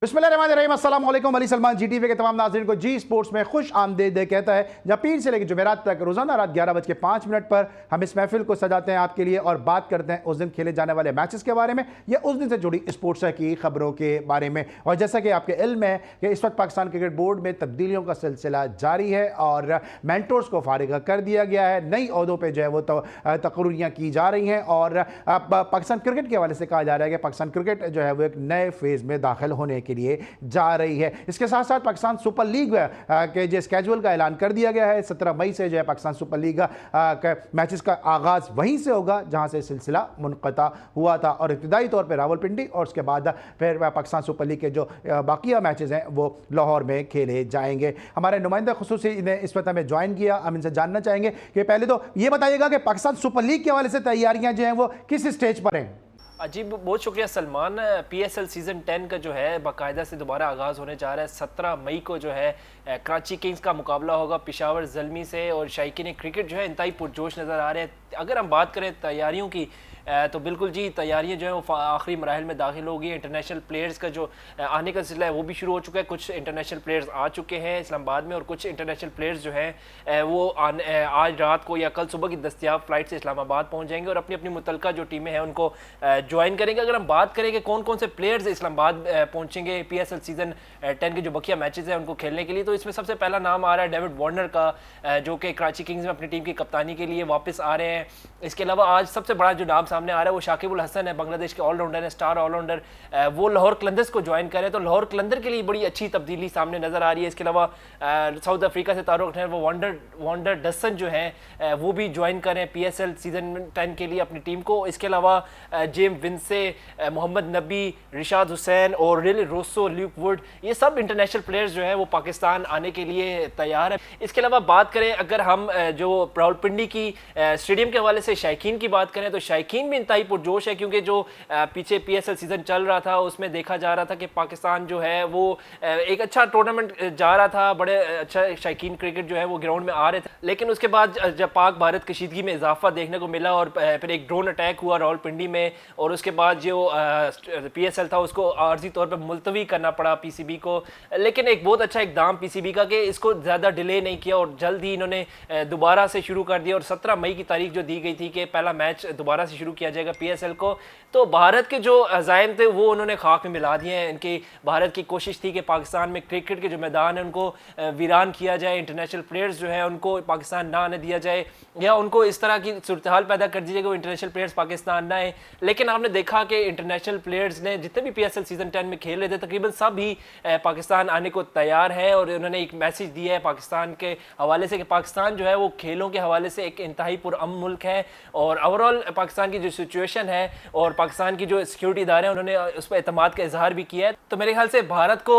बिस्मिल्लाहिर्रहमानिर्रहीम, अस्सलाम वालेकुम। अली सलमान जी टीवी के तमाम नाज़रीन को जी स्पोर्ट्स में खुश आमदीद कहता है, जब पीर से लेकर जुमेरात तक रोज़ाना रात 11:05 पर हम इस महफिल को सजाते हैं आपके लिए और बात करते हैं उस दिन खेले जाने वाले मैचेस के बारे में या उस दिन से जुड़ी स्पोर्ट्स की खबरों के बारे में। और जैसा कि आपके इल्म है कि इस वक्त पाकिस्तान क्रिकेट बोर्ड में तब्दीलियों का सिलसिला जारी है और मेंटोर्स को फारिग कर दिया गया है, नई ओहदों पर जो है वो तकरीरियाँ की जा रही हैं और पाकिस्तान क्रिकेट के हवाले से कहा जा रहा है कि पाकिस्तान क्रिकेट जो है वो एक नए फेज़ में दाखिल होने के लिए जा रही है। इसके साथ साथ पाकिस्तान सुपर लीग के जो स्केड्यूल का ऐलान कर दिया गया है, 17 मई से जो है पाकिस्तान सुपर लीग मैचेस का आगाज़ वहीं से होगा जहां से सिलसिला मुनक़ता हुआ था और इब्तिदाई तौर पर रावलपिंडी और उसके बाद फिर पाकिस्तान सुपर लीग के जो बाकिया मैचेस हैं वो लाहौर में खेले जाएंगे। हमारे नुमाइंदा खुसूसी ने इस वक्त हमें ज्वाइन किया। हम इनसे जानना चाहेंगे कि पहले तो ये बताइएगा कि पाकिस्तान सुपर लीग के हवाले से तैयारियां जो हैं वो किस स्टेज पर हैं? जी बहुत शुक्रिया सलमान। PSL सीज़न 10 का जो है बाकायदा से दोबारा आगाज़ होने जा रहा है। 17 मई को जो है कराची किंग्स का मुकाबला होगा पेशावर ज़ल्मी से और शायकीन क्रिकेट जो है इंतहाई पुरजोश नज़र आ रहे हैं। अगर हम बात करें तैयारियों की तो बिल्कुल जी तैयारियां जो है वो आखिरी मराहल में दाखिल होगी। इंटरनेशनल प्लेयर्स का जो आने का सिलसिला है वो भी शुरू हो चुका है। कुछ इंटरनेशनल प्लेयर्स आ चुके हैं इस्लामाबाद में और कुछ इंटरनेशनल प्लेयर्स जो हैं वो आज रात को या कल सुबह की दस्तयाब फ्लाइट से इस्लामाबाद पहुंच जाएंगे और अपनी अपनी मुतलका जो टीमें हैं उनको ज्वाइन करेंगे। अगर हम बात करें कि कौन कौन से प्लेयर्स इस्लामाबाद पहुंचेंगे PSL सीज़न 10 के जो बकिया मैचेस हैं उनको खेलने के लिए, तो इसमें सबसे पहला नाम आ रहा है डेविड वार्नर का, जो कि कराची किंग्स में अपनी टीम की कप्तानी के लिए वापस आ रहे हैं। इसके अलावा आज सबसे बड़ा जो नाम सामने आ रहा है वो शाकिब उल हसन है, बांग्लादेश के ऑलराउंडर है, स्टार ऑलराउंडर। वो लाहौर कलंदर्स को ज्वाइन करें तो लाहौर कलंदर के लिए बड़ी अच्छी तब्दीली सामने नजर आ रही है। इसके अलावा साउथ अफ्रीका से तारुक रखने वो वॉन्डर डसन जो है वो भी ज्वाइन करें PSL सीजन 10 के लिए अपनी टीम को। इसके अलावा जेम विंसे, मोहम्मद नबी, रिशाद हुसैन और रिल रोसो, ल्यूक वुड, ये सब इंटरनेशनल प्लेयर्स जो हैं वो पाकिस्तान आने के लिए तैयार है। इसके अलावा बात करें अगर हम जो रावलपिंडी की स्टेडियम के हवाले से शायकीन की बात करें तो शायकीन भी इंतहाई पुरजोश है, क्योंकि जो पीछे PSL सीजन चल रहा था उसमें देखा जा रहा था कि पाकिस्तान जो है वो एक अच्छा टूर्नामेंट जा रहा था, बड़े अच्छा शायकीन क्रिकेट जो है वो ग्राउंड में आ रहे थे। लेकिन उसके बाद जब पाक भारत कशीदगी में इजाफा देखने को मिला और फिर एक ड्रोन अटैक हुआ रावलपिंडी में और उसके बाद जो PSL था उसको आर्जी तौर पर मुलतवी करना पड़ा PCB को। लेकिन एक बहुत अच्छा इकदाम PCB का कि इसको ज़्यादा डिले नहीं किया और जल्द ही इन्होंने दोबारा से शुरू कर दिया और 17 मई की तारीख जो दी गई थी कि पहला मैच दोबारा से शुरू किया जाएगा PSL को, तो भारत के जो अज़ाइम थे वो उन्होंने खाक में मिला दिए हैं। इनकी भारत की कोशिश थी कि पाकिस्तान में क्रिकेट के जो मैदान है उनको वीरान किया जाए, इंटरनेशनल प्लेयर्स जो है उनको पाकिस्तान ना आने दिया जाए या उनको इस तरह की सूरत हाल पैदा कर दी जाए कि वो इंटरनेशनल प्लेयर्स पाकिस्तान ना आए। लेकिन आपने देखा कि इंटरनेशनल प्लेयर्स ने जितने भी PSL सीजन 10 में खेल रहे थे तकरीबन सब ही पाकिस्तान आने को तैयार है और उन्होंने एक मैसेज दिया है पाकिस्तान के हवाले से कि पाकिस्तान जो है वो खेलों के हवाले से एक इंतहाई पुरअमन मुल्क है और ओवरऑल पाकिस्तान की जो सिचुएशन है और पाकिस्तान की जो सिक्योरिटी इदारे हैं उन्होंने उस पर एतमाद का इजहार भी किया है। तो मेरे ख्याल से भारत को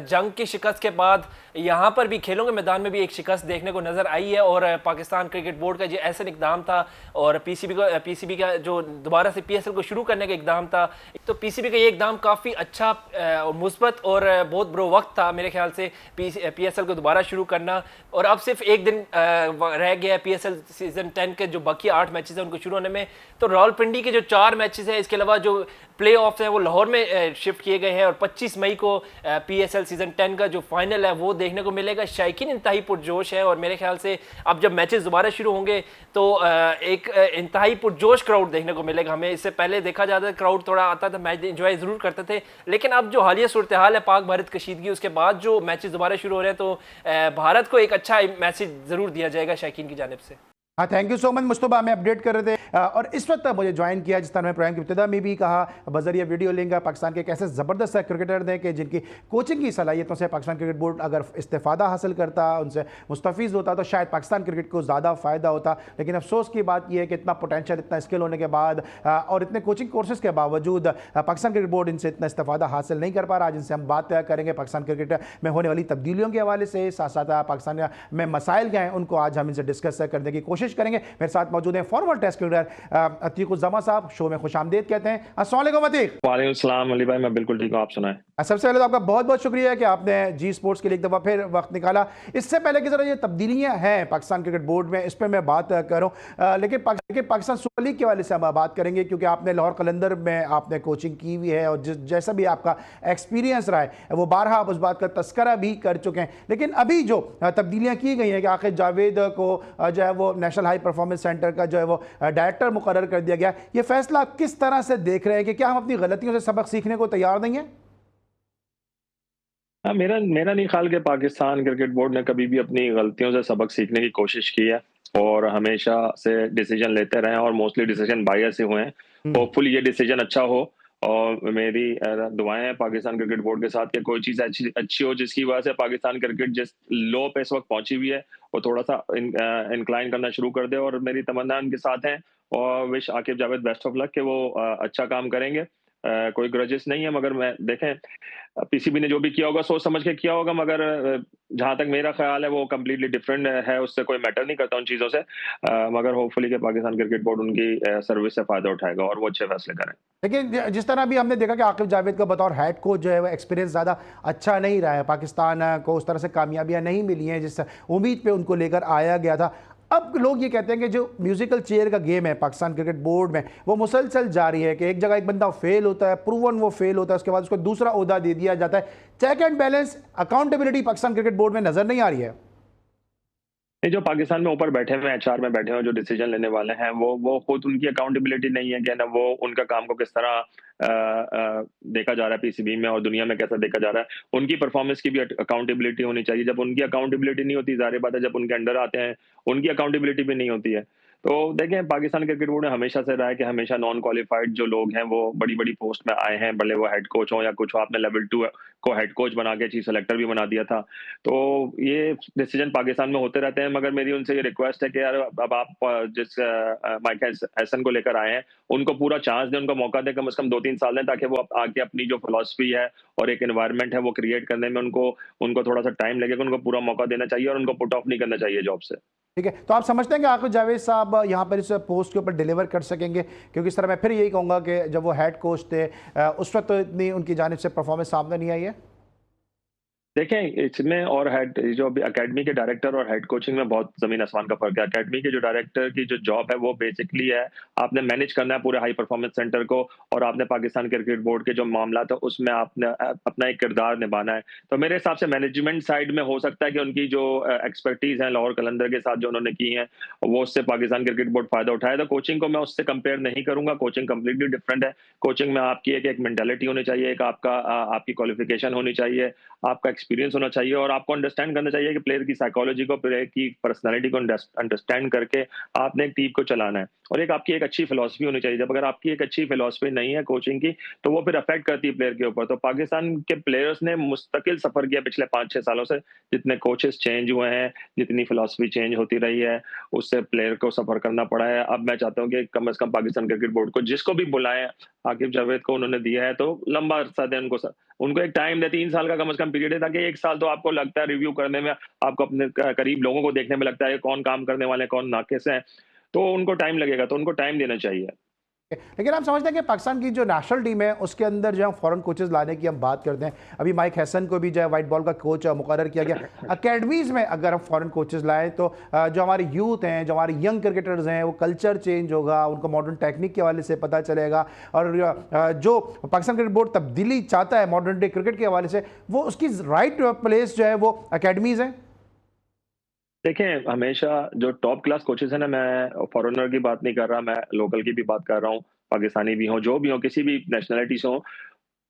जंग की शिकस्त के बाद यहाँ पर भी खेलों के मैदान में भी एक शिकस्त देखने को नजर आई है और पाकिस्तान क्रिकेट बोर्ड का जो ऐसा इकदाम था और PCB का जो दोबारा से PSL को शुरू करने का इकदाम था, तो PCB का ये इकदाम काफ़ी अच्छा और मुस्बत और बहुत बरो वक्त था मेरे ख्याल से PSL को दोबारा शुरू करना। और अब सिर्फ एक दिन रह गया है PSL सीजन 10 के जो बाकी 8 मैचेस हैं उनको शुरू होने में। तो रावलपिंडी के जो 4 मैचेस हैं, इसके अलावा जो प्ले ऑफ हैं वो लाहौर में शिफ्ट किए गए हैं और 25 मई को PSL सीजन 10 का जो फाइनल है वो देखने को मिलेगा। शायकीन इंतहाई पुरजोश है और मेरे ख्याल से अब जब मैचेस दोबारा शुरू होंगे तो एक इंतहाई पुरजोश क्राउड देखने को मिलेगा हमें। इससे पहले देखा जाता है क्राउड थोड़ा आता था, मैच एंजॉय जरूर करते थे, लेकिन अब जो हालिया सूरत हाल है पाक भारत कशीदगी उसके बाद जो मैचेस दोबारा शुरू हो रहे हैं तो भारत को एक अच्छा मैसेज जरूर दिया जाएगा शायकीन की जानिब से। हाँ, thank you so much. Mustafa हमें अपडेट कर रहे थे और इस वक्त मुझे ज्वाइन किया जिस तरह मैं प्रोग्राम की इब्तिदा में भी कहा बजरिया वीडियो लिंक पाकिस्तान के एक ऐसे ज़बरदस्त क्रिकेटर थे कि जिनकी कोचिंग की सलाहियतों से पाकिस्तान क्रिकेट बोर्ड अगर इस्तेफादा हासिल करता, उनसे मुस्तफ़ीज़ होता तो शायद पाकिस्तान क्रिकेट को ज़्यादा फ़ायदा होता। लेकिन अफसोस की बात यह है कि इतना पोटेंशियल, इतना स्किल होने के बाद और इतने कोचिंग कोर्सेज़ के बावजूद पाकिस्तान क्रिकेट बोर्ड इनसे इतना इस्तेफादा हासिल नहीं कर पा रहा। जिनसे हम बात करेंगे पाकिस्तान क्रिकेट में होने वाली तब्दीलियों के हवाले से, साथ साथ पाकिस्तान में मसाइल क्या हैं उनको आज हम इनसे डिस्कस करने की कोशिश करेंगे। मेरे साथ मौजूद हैं फॉर्मर टेस्ट क्रिकेटर अतीक उज़्ज़मा साहब, शो में खुश आमदीद कहते हैं। अस्सलाम वालेकुम अतीक। वालेकुम सलाम अली भाई, मैं बिल्कुल ठीक हूँ, आप सुनाएं। सबसे पहले तो आपका बहुत बहुत शुक्रिया कि आपने जी स्पोर्ट्स के लिए एक दफ़ा फिर वक्त निकाला। इससे पहले की तरह ये तब्दीलियां हैं पाकिस्तान क्रिकेट बोर्ड में, इस पर मैं बात करूं, लेकिन पाकिस्तान सुपर लीग के वाले से हम बात करेंगे, क्योंकि आपने लाहौर कलंदर में आपने कोचिंग की हुई है और जैसा भी आपका एक्सपीरियंस रहा है वो बारहा आप उस बात का तस्करा भी कर चुके हैं। लेकिन अभी जो तब्दीलियाँ की गई हैं कि आखिर जावेद को जो है वो नेशनल हाई परफॉर्मेंस सेंटर का जो है वो डायरेक्टर मुकर्रर कर दिया गया, ये फैसला आप किस तरह से देख रहे हैं कि क्या हम अपनी गलतियों से सबक सीखने को तैयार नहीं हैं? हाँ, मेरा मेरा नहीं ख्याल कि पाकिस्तान क्रिकेट बोर्ड ने कभी भी अपनी गलतियों से सबक सीखने की कोशिश की है और हमेशा से डिसीजन लेते रहे हैं और मोस्टली डिसीजन बायस ही हुए हैं। होपफुली ये डिसीजन अच्छा हो और मेरी दुआएं हैं पाकिस्तान क्रिकेट बोर्ड के साथ कि कोई चीज़ अच्छी अच्छी हो जिसकी वजह से पाकिस्तान क्रिकेट जिस लो पे इस वक्त पहुंची हुई है वो थोड़ा सा इंक्लाइन करना शुरू कर दे, और मेरी तमन्ना उनके साथ है और wish Aqib Javed best of luck कि वो अच्छा काम करेंगे। कोई ग्रजेस नहीं है, मगर मैं देखें पीसीबी ने जो भी किया होगा सोच समझ के किया होगा, मगर जहां तक मेरा ख्याल है वो कम्प्लीटली डिफरेंट है, उससे कोई मैटर नहीं करता उन चीजों से। मगर होपफुली कि पाकिस्तान क्रिकेट बोर्ड उनकी सर्विस से फायदा उठाएगा और वो अच्छे फैसले करें। लेकिन जिस तरह अभी हमने देखा कि आकिब जावेद का बतौर हेड कोच जो है वो एक्सपीरियंस ज़्यादा अच्छा नहीं रहा है, पाकिस्तान को उस तरह से कामयाबियां नहीं मिली हैं जिस उम्मीद पे उनको लेकर आया गया था। अब लोग ये कहते हैं कि जो म्यूजिकल चेयर का गेम है पाकिस्तान क्रिकेट बोर्ड में वो मुसलसल जारी है, कि एक जगह एक बंदा फेल होता है, प्रूवन वो फेल होता है, उसके बाद उसको दूसरा ओहदा दे दिया जाता है। Check and balance, accountability Pakistan cricket board में नजर नहीं आ रही है। ये जो पाकिस्तान में ऊपर बैठे हुए एचआर में बैठे हुए जो डिसीजन लेने वाले हैं वो खुद उनकी अकाउंटेबिलिटी नहीं है कि ना वो उनका काम को किस तरह देखा जा रहा है पीसीबी में और दुनिया में कैसा देखा जा रहा है। उनकी परफॉर्मेंस की भी अकाउंटेबिलिटी होनी चाहिए। जब उनकी अकाउंटेबिलिटी नहीं होती, जाहिर बात है जब उनके अंडर आते हैं उनकी अकाउंटेबिलिटी भी नहीं होती है। तो देखें, पाकिस्तान क्रिकेट बोर्ड ने हमेशा से रहा है कि हमेशा नॉन क्वालिफाइड जो लोग हैं वो बड़ी बड़ी पोस्ट में आए हैं, भले वो हेड कोच हो या कुछ हो। आपने लेवल 2 को हेड कोच बना के चीफ सेलेक्टर भी बना दिया था। तो ये डिसीजन पाकिस्तान में होते रहते हैं, मगर मेरी उनसे ये रिक्वेस्ट है कि यार अब आप जिस माइक हैसन को लेकर आए हैं उनको पूरा चांस दें, उनको मौका दें, कम से कम 2-3 साल दें, ताकि वो आके अपनी जो फिलॉसफी है और एक एनवायरनमेंट है वो क्रिएट करने में उनको उनको थोड़ा सा टाइम लगेगा। उनको पूरा मौका देना चाहिए और उनको पुट ऑफ नहीं करना चाहिए जॉब से। ठीक है, तो आप समझते हैं कि आकिब जावेद साहब यहाँ पर इस पोस्ट के ऊपर डिलीवर कर सकेंगे? क्योंकि इस तरह मैं फिर यही कहूँगा कि जब वो हेड कोच थे उस वक्त तो इतनी उनकी जानिब से परफॉर्मेंस सामने नहीं आई है। देखें, इसमें और हेड जो अभी एकेडमी के डायरेक्टर और हेड कोचिंग में बहुत ज़मीन आसमान का फ़र्क है। एकेडमी के जो डायरेक्टर की जो जॉब है वो बेसिकली है आपने मैनेज करना है पूरे हाई परफॉर्मेंस सेंटर को, और आपने पाकिस्तान क्रिकेट बोर्ड के जो मामला था उसमें आपने अपना एक किरदार निभाना है। तो मेरे हिसाब से मैनेजमेंट साइड में हो सकता है कि उनकी जो एक्सपर्टीज़ है लाहौर कलंदर के साथ जो उन्होंने की है वो उससे पाकिस्तान क्रिकेट बोर्ड फ़ायदा उठाए। तो कोचिंग को मैं उससे कंपेयर नहीं करूँगा, कोचिंग कंप्लीटली डिफरेंट है। कोचिंग में आपकी एक मेंटालिटी होनी चाहिए, एक आपकी क्वालिफिकेशन होनी चाहिए, आपका एक्सपीरियंस होना चाहिए और आपको अंडरस्टैंड करना चाहिए कि प्लेयर की साइकोलॉजी को, प्लेयर की पर्सनालिटी को अंडरस्टैंड करके आपने एक टीम को चलाना है। और एक आपकी एक अच्छी फिलॉसफी होनी चाहिए। जब अगर आपकी एक अच्छी फिलॉसफी नहीं है कोचिंग की तो वो फिर अफेक्ट करती है प्लेयर के ऊपर। तो पाकिस्तान के प्लेयर्स ने मुस्तकिल सफर किया पिछले 5-6 सालों से, जितने कोचेस चेंज हुए हैं, जितनी फिलॉसफी चेंज होती रही है, उससे प्लेयर को सफर करना पड़ा है। अब मैं चाहता हूँ कि कम से कम पाकिस्तान क्रिकेट बोर्ड को जिसको भी बुलाएं, आकिब जावेद को उन्होंने दिया है तो लंबा अरसा दें उनको एक टाइम दे, 3 साल का कम से कम पीरियड है, ताकि 1 साल तो आपको लगता है रिव्यू करने में, आपको अपने करीब लोगों को देखने में लगता है कौन काम करने वाले हैं, कौन नाकिस हैं, तो उनको टाइम लगेगा, तो उनको टाइम देना चाहिए। लेकिन आप समझते हैं कि पाकिस्तान की जो नेशनल टीम है उसके अंदर जो है फॉरेन कोचेस लाने की हम बात करते हैं, अभी माइक हैसन को भी जो है वाइट बॉल का कोच मुकर्रर किया गया। अकेडमीज़ में अगर हम फॉरेन कोचेस लाएं तो जो हमारे यूथ हैं, जो हमारे यंग क्रिकेटर्स हैं, वो कल्चर चेंज होगा, उनको मॉडर्न टेक्निक के हवाले से पता चलेगा। और जो पाकिस्तान क्रिकेट बोर्ड तब्दीली चाहता है मॉडर्न डे क्रिकेट के हवाले से, वो उसकी राइट प्लेस जो है वो अकेडमीज़ हैं। देखें, हमेशा जो टॉप क्लास कोचेज़ हैं ना, मैं फॉरेनर की बात नहीं कर रहा, मैं लोकल की भी बात कर रहा हूँ, पाकिस्तानी भी हों, जो भी हों, किसी भी नेशनैलिटी से हों,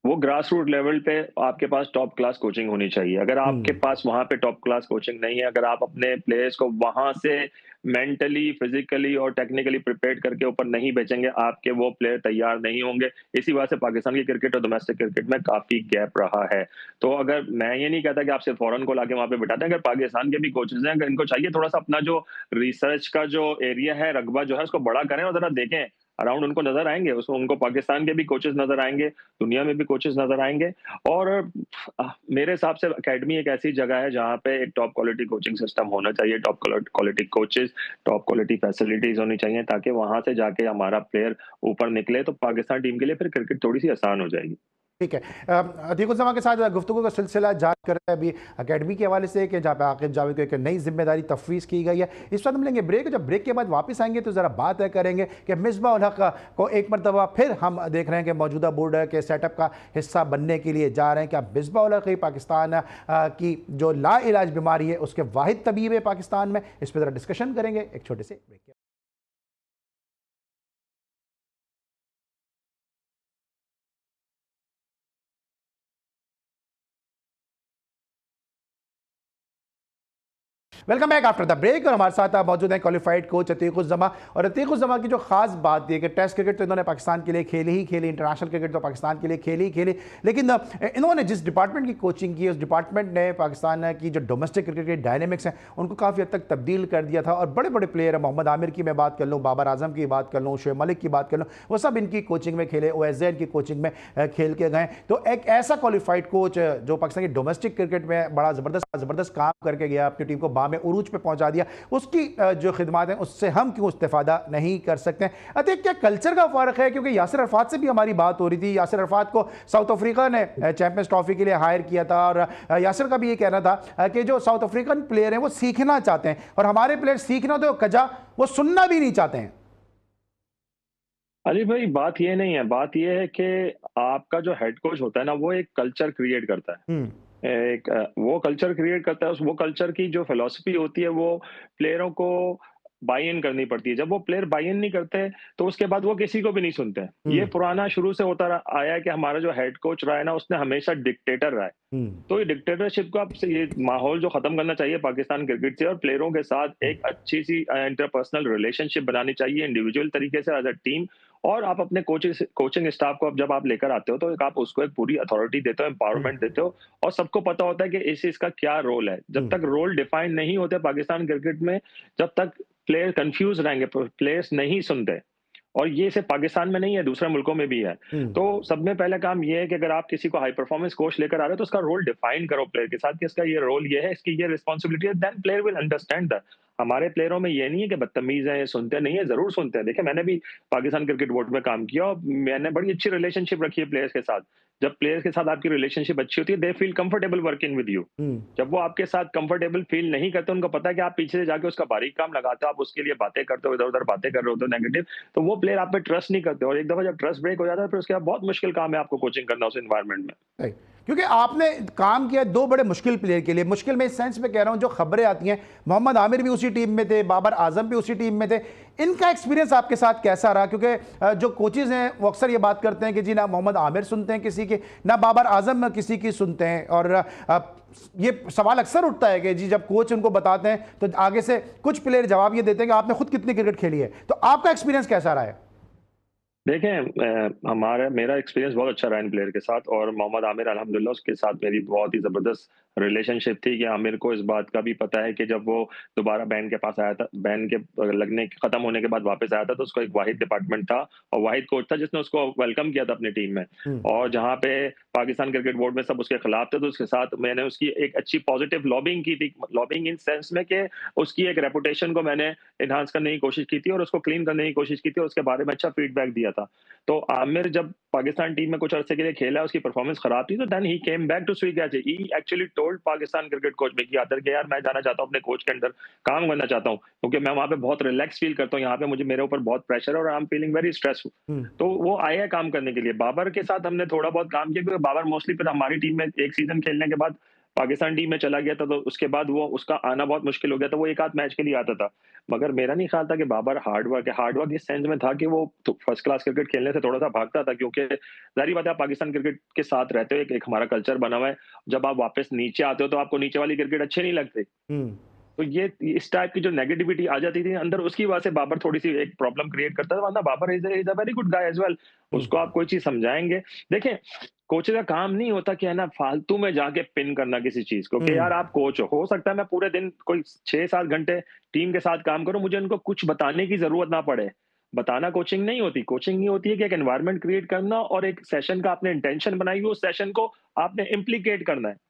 वो ग्रास रूट लेवल पे आपके पास टॉप क्लास कोचिंग होनी चाहिए। अगर आपके पास वहाँ पे टॉप क्लास कोचिंग नहीं है, अगर आप अपने प्लेयर्स को वहाँ से मेंटली, फिज़िकली और टेक्निकली प्रिपेयर्ड करके ऊपर नहीं भेजेंगे, आपके वो प्लेयर तैयार नहीं होंगे। इसी वजह से पाकिस्तान की क्रिकेट और डोमेस्टिक क्रिकेट में काफ़ी गैप रहा है। तो अगर मैं ये नहीं कहता कि आप सिर्फ फॉरेन को लाके वहाँ पे बिठा दें, अगर पाकिस्तान के भी कोचेज़ हैं, अगर इनको चाहिए थोड़ा-सा अपना जो रिसर्च का जो एरिया है, रकबा जो है, उसको बड़ा करें और ज़रा देखें अराउंड, उनको नज़र आएँगे, उसमें उनको पाकिस्तान के भी कोचेज़ नज़र आएँगे, दुनिया में भी कोचेज़ नज़र आएँगे। और मेरे हिसाब से एकेडमी एक ऐसी जगह है जहाँ पे एक टॉप क्वालिटी कोचिंग सिस्टम होना चाहिए, top quality coaches, top quality facilities होनी चाहिए, ताकि वहाँ से जाके हमारा प्लेयर ऊपर निकले तो पाकिस्तान टीम के लिए फिर क्रिकेट थोड़ी-सी आसान हो जाएगी। ठीक है। अतीक उज़्ज़मा के साथ गुफ्तगू का सिलसिला जारी कर रहे हैं अभी अकेडमी के हवाले से कि जहाँ पे आकिब जावेद को एक नई जिम्मेदारी तफवीज़ की गई है। इस वक्त हम लेंगे ब्रेक। जब ब्रेक के बाद वापस आएंगे तो ज़रा बात करेंगे कि मिसबाह उल हक को एक मरतबा फिर हम देख रहे हैं कि मौजूदा बोर्ड के सेटअप का हिस्सा बनने के लिए जा रहे हैं। क्या मिसबाह उल हक ही पाकिस्तान की जो लाइलाज बीमारी है उसके वाहिद तबीब है पाकिस्तान में? इस पर ज़रा डिस्कशन करेंगे एक छोटे से ब्रेक के। Welcome back after the break. और हमारे साथ मौजूद हैं क्वालिफाइड कोच अतीक उज़्ज़मा। और अतीक उज़्ज़मा की जो खास बात है कि टेस्ट क्रिकेट तो इन्होंने पाकिस्तान के लिए खेली ही खेली, इंटरनेशनल क्रिकेट तो पाकिस्तान के लिए खेली ही खेली, लेकिन इन्होंने जिस डिपार्टमेंट की कोचिंग की उस डिपार्टमेंट ने पाकिस्तान की जो डोमेस्टिक क्रिकेट के डायनेमिक्स हैं उनको काफ़ी हद तक तब्दील कर दिया था। और बड़े बड़े प्लेयर हैं, मोहम्मद आमिर की मैं बात कर लूँ, बाबर आजम की बात कर लूँ, शोएब मलिक की बात कर लूँ, वो सब इनकी कोचिंग में खेले, ओएसजेड की कोचिंग में खेल के गए। तो एक ऐसा क्वालिफाइड कोच जो पाकिस्तान की डोमेस्टिक क्रिकेट में बड़ा ज़बरदस्त काम करके गया, अपनी टीम को बामे उरूज पे पहुंचा दिया, उसकी जो खिदमत है उससे हम क्यों इस्तेफादा नहीं कर सकते हैं? अतीक, क्या कल्चर का फर्क है? क्योंकि यासिर अरफात से भी हमारी बात हो रही थी। यासिर अरफात को साउथ अफ्रीका ने चैंपियंस ट्रॉफी के लिए हायर किया था और यासिर का भी ये कहना था कि जो साउथ अफ्रीकन प्लेयर हैं वो सीखना चाहते हैं और हमारे प्लेयर सीखना तो कजा, वो सुनना भी नहीं चाहते हैं। अली भाई, बात ये नहीं है, बात ये है कि आपका जो हेड कोच होता है ना, वो एक कल्चर क्रिएट करता है। वो कल्चर क्रिएट करता है। उस वो कल्चर की जो फिलॉसफी होती है वो प्लेयरों को बाई इन करनी पड़ती है। जब वो प्लेयर बाई इन नहीं करते तो उसके बाद वो किसी को भी नहीं सुनते। ये पुराना शुरू से होता आया है कि हमारा जो हेड कोच रहा है ना, उसने हमेशा डिक्टेटर रहा है। तो ये डिक्टेटरशिप को आप ये माहौल जो खत्म करना चाहिए पाकिस्तान क्रिकेट से, और प्लेयरों के साथ एक अच्छी सी इंटरपर्सनल रिलेशनशिप बनानी चाहिए इंडिविजुअल तरीके से एज अ टीम। और आप अपने कोचिंग स्टाफ को जब आप लेकर आते हो तो आप उसको एक पूरी अथॉरिटी देते हो, एम्पावरमेंट देते हो, और सबको पता होता है कि इस इसका क्या रोल है। जब तक रोल डिफाइंड नहीं होते पाकिस्तान क्रिकेट में, जब तक प्लेयर कंफ्यूज रहेंगे, प्लेयर्स नहीं सुनते। और ये सिर्फ पाकिस्तान में नहीं है, दूसरे मुल्कों में भी है। तो सब में पहला काम ये है कि अगर आप किसी को हाई परफॉर्मेंस कोच लेकर आ रहे हो तो उसका रोल डिफाइन करो प्लेयर के साथ कि इसका ये रोल ये है, इसकी ये रिस्पॉन्सिबिलिटी है, then player will understand that. हमारे प्लेयरों में ये नहीं है कि बदतमीज है, सुनते नहीं है, जरूर सुनते हैं। देखिए, मैंने भी पाकिस्तान क्रिकेट बोर्ड में काम किया और मैंने बड़ी अच्छी रिलेशनशिप रखी है प्लेयर्स के साथ। जब प्लेयर्स के साथ आपकी रिलेशनशिप अच्छी होती है, they feel comfortable working with you. जब वो आपके साथ कंफर्टेबल फील नहीं करते, उनको पता है कि आप पीछे से जाके उसका बारीक काम लगाते हो, आप उसके लिए बातें करते हो, इधर उधर बातें कर रहे हो तो नेगेटिव, तो वो प्लेयर आप पे ट्रस्ट नहीं करते। और एक दफा जब ट्रस्ट ब्रेक हो जाता है, फिर उसके बाद बहुत मुश्किल काम है आपको कोचिंग करना उस एनवायरनमेंट में। राइट। क्योंकि आपने काम किया दो बड़े मुश्किल प्लेयर के लिए। मुश्किल में इस सेंस में कह रहा हूं, जो खबरें आती हैं, मोहम्मद आमिर भी उसी टीम में थे, बाबर आजम भी उसी टीम में थे, इनका एक्सपीरियंस आपके साथ कैसा रहा? क्योंकि जो कोचेज हैं वो अक्सर ये बात करते हैं कि जी ना मोहम्मद आमिर सुनते हैं किसी की, ना बाबर आजम किसी की सुनते हैं। और ये सवाल अक्सर उठता है कि जी जब कोच उनको बताते हैं तो आगे से कुछ प्लेयर जवाब ये देते हैं कि आपने खुद कितनी क्रिकेट खेली है। तो आपका एक्सपीरियंस कैसा रहा है? देखें, मेरा एक्सपीरियंस बहुत अच्छा रहा इन प्लेयर के साथ, और मोहम्मद आमिर अल्हम्दुलिल्लाह उसके साथ मेरी बहुत ही ज़बरदस्त रिलेशनशिप थी कि आमिर को इस बात का भी पता है कि जब वो दोबारा बैन के पास आया था, बैन के लगने खत्म होने के बाद वापस आया था, तो उसको एक वाहिद डिपार्टमेंट था और वाहिद कोच था जिसने उसको वेलकम किया था अपनी टीम में। और जहाँ पे पाकिस्तान क्रिकेट बोर्ड में सब उसके खिलाफ थे, तो उसके साथ मैंने उसकी एक अच्छी पॉजिटिव लॉबिंग की थी। लॉबिंग इन सेंस में कि उसकी एक रेपुटेशन को मैंने एनहांस करने की कोशिश की थी और उसको क्लीन करने की कोशिश की थी और उसके बारे में अच्छा फीडबैक दिया था। तो आमिर जब पाकिस्तान टीम में कुछ अरसे के लिए खेला, उसकी परफॉर्मेंस खराब थी, तो then he came back to स्वीगाची। He actually told Pakistan cricket coach में कि आदर के यार, मैं जाना चाहता हूं अपने कोच के अंदर काम करना चाहता हूं, क्योंकि मैं वहां पे बहुत रिलैक्स फील करता हूं, यहाँ पे मुझे मेरे ऊपर बहुत प्रेशर है और I am feeling very stressful. तो वो आए हैं काम करने के लिए। बाबर के साथ हमने थोड़ा बहुत काम किया क्योंकि बाबर मोस्टली फिर हमारी टीम में एक सीजन खेलने के बाद पाकिस्तान टीम में चला गया था, तो उसके बाद वो उसका आना बहुत मुश्किल हो गया था। वो एक आध मैच के लिए आता था, मगर मेरा नहीं ख्याल था कि बाबर हार्ड वर्क इस सेंस में था कि वो तो फर्स्ट क्लास क्रिकेट खेलने से थोड़ा सा भागता था, क्योंकि जाहिर बात है आप पाकिस्तान क्रिकेट के साथ रहते हो, एक हमारा कल्चर बना हुआ है। जब आप वापस नीचे आते हो तो आपको नीचे वाली क्रिकेट अच्छी नहीं लगती। तो ये इस टाइप की जो नेगेटिविटी आ जाती थी अंदर, उसकी वजह से बाबर थोड़ी सी एक प्रॉब्लम क्रिएट करता था। वरना Babar is a very good guy as well. उसको आप कोई चीज समझाएंगे। देखें, कोच का काम नहीं होता कि है ना फालतू में जाके पिन करना किसी चीज को कि यार आप कोच हो सकता है मैं पूरे दिन कोई 6-7 घंटे टीम के साथ काम करूं, मुझे उनको कुछ बताने की जरूरत ना पड़े। बताना कोचिंग नहीं होती। कोचिंग ये होती है कि एक एनवायरनमेंट क्रिएट करना और एक सेशन का आपने इंटेंशन बनाई हुई, उस सेशन को आपने इम्प्लीकेट करना है।